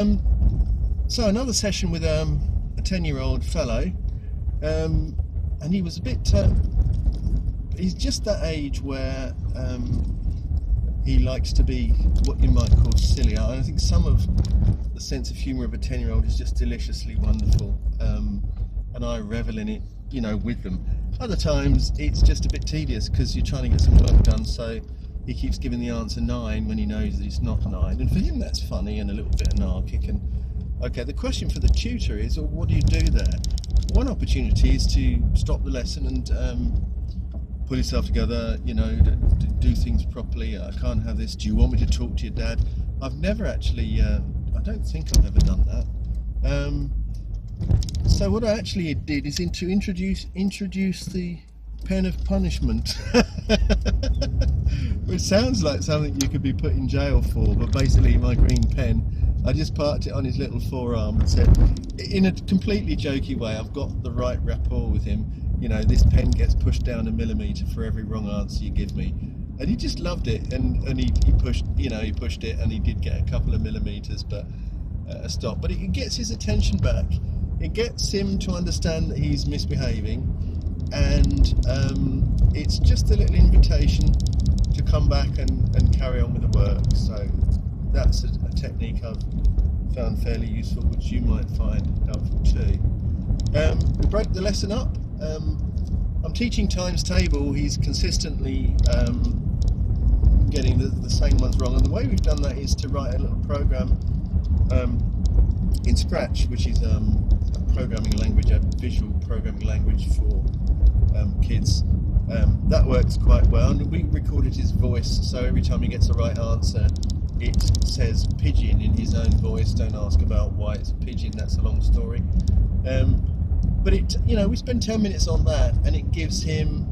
Um, so another session with a 10-year-old fellow, and he was a bit. He's just that age where he likes to be what you might call silly. I think some of the sense of humour of a 10-year-old is just deliciously wonderful, and I revel in it, with them. Other times it's just a bit tedious because you're trying to get some work done, so he keeps giving the answer 9 when he knows that it's not 9, and for him that's funny and a little bit anarchic. And okay, the question for the tutor is, well, what do you do there? One opportunity is to stop the lesson and pull yourself together, do things properly. I can't have this. Do you want me to talk to your dad? I've never actually, I don't think I've ever done that. So what I actually did is to introduce the pen of punishment. Which sounds like something you could be put in jail for, but basically my green pen, I just parked it on his little forearm and said, in a completely jokey way, I've got the right rapport with him. This pen gets pushed down a millimetre for every wrong answer you give me. And he just loved it, and he pushed, he pushed it, and he did get a couple of millimetres, but a stop. But it gets his attention back. It gets him to understand that he's misbehaving, and it's just a little invitation to come back and carry on with the work. So that's a technique I've found fairly useful, which you might find helpful too. We broke the lesson up. I'm teaching times table. He's consistently getting the same ones wrong, and the way we've done that is to write a little program in Scratch, which is a programming language, a visual programming language for kids. That works quite well, and we recorded his voice, so every time he gets the right answer it says pigeon in his own voice. Don't ask about why it's a pigeon, that's a long story. But we spend 10 minutes on that, and it gives him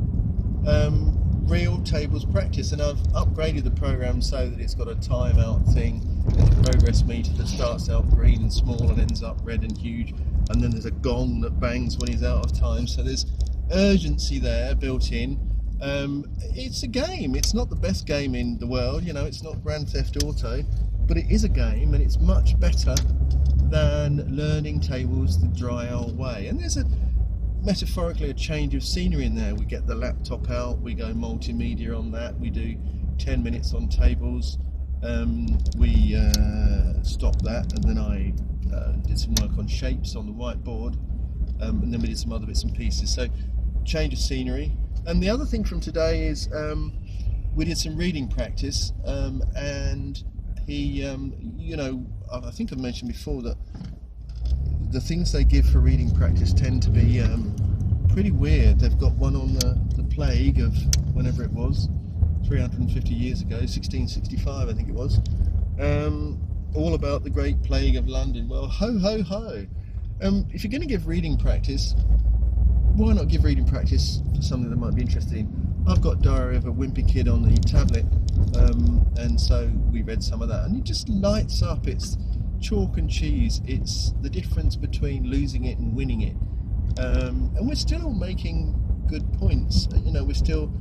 real tables practice. And I've upgraded the program so that it's got a timeout thing. There's a progress meter that starts out green and small and ends up red and huge, and then there's a gong that bangs when he's out of time. So there's urgency there built in. It's a game. It's not the best game in the world, it's not Grand Theft Auto, but it is a game, and it's much better than learning tables the dry old way. And there's metaphorically a change of scenery in there. We get the laptop out, we go multimedia on that, we do 10 minutes on tables, we stop that, and then I did some work on shapes on the whiteboard, and then we did some other bits and pieces. So change of scenery. And the other thing from today is we did some reading practice, and he, I think I've mentioned before that the things they give for reading practice tend to be pretty weird. They've got one on the plague of whenever it was, 350 years ago, 1665 I think it was, all about the Great Plague of London. Well, ho ho ho. If you're going to give reading practice, why not give reading practice for something that might be interesting? I've got Diary of a Wimpy Kid on the tablet, and so we read some of that, and it just lights up. It's chalk and cheese. It's the difference between losing it and winning it, and we're still making good points. We're still.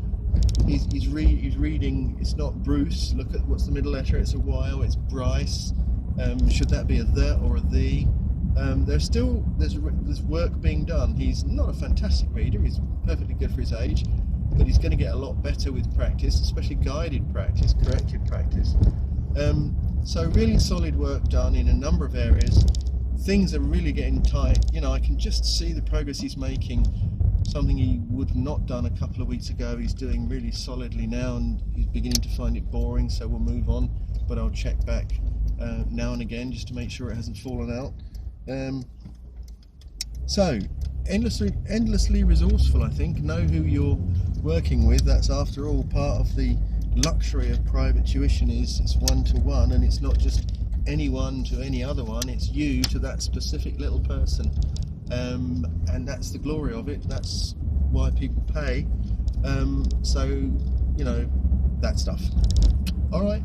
He's reading. It's not Bruce. Look at what's the middle letter. It's a Y. Or it's Bryce. Should that be a the or a the? There's work being done. He's not a fantastic reader. He's perfectly good for his age, but he's going to get a lot better with practice, especially guided practice, corrected practice. So really solid work done in a number of areas. Things are really getting tight. I can just see the progress he's making. Something he would have not done a couple of weeks ago, he's doing really solidly now, and he's beginning to find it boring, so we'll move on. But I'll check back now and again just to make sure it hasn't fallen out. So endlessly resourceful, I think. Know who you're working with. That's after all part of the luxury of private tuition. Is it's one-to-one, and it's not just anyone to any other one, it's you to that specific little person, and that's the glory of it. That's why people pay. So that stuff. All right.